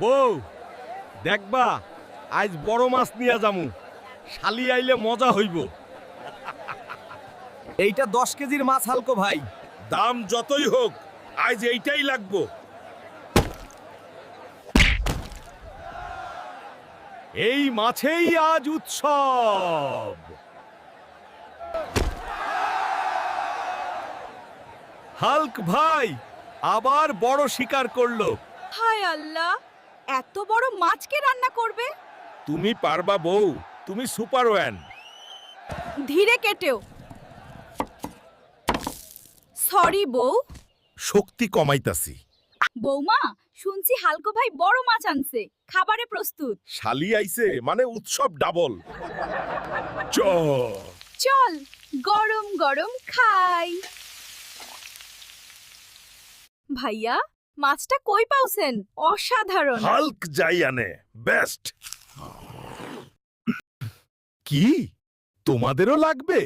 বউ দেখবা আজ বড় মাছ নিয়ে যামু শালি আইলে মজা হইব। এইটা 10 কেজির মাছ হালকো ভাই। দাম যতই হোক আজ এইটাই লাগবো। এই মাছেই আজ উৎসব। হাল্ক ভাই আবার বড় শিকার করলো। হায় আল্লাহ, এত বড় মাছকে রান্না করবে? তুমি পারবা বউ, তুমি সুপারওয়ান। ধীরে কেটেও। সরি বউ। শক্তি কমাইতাছি। বৌমা, শুনছি হালকো ভাই বড় মাছ আনছে, খাবারে প্রস্তুত। শালি আইছে মানে উৎসব ডাবল। চ চল গরম গরম খাই। ভাইয়া, মাছটা কই পাওছেন? অসাধারণ। হাল্ক যাই আনে বেস্ট। কি তোমাদেরও লাগবে?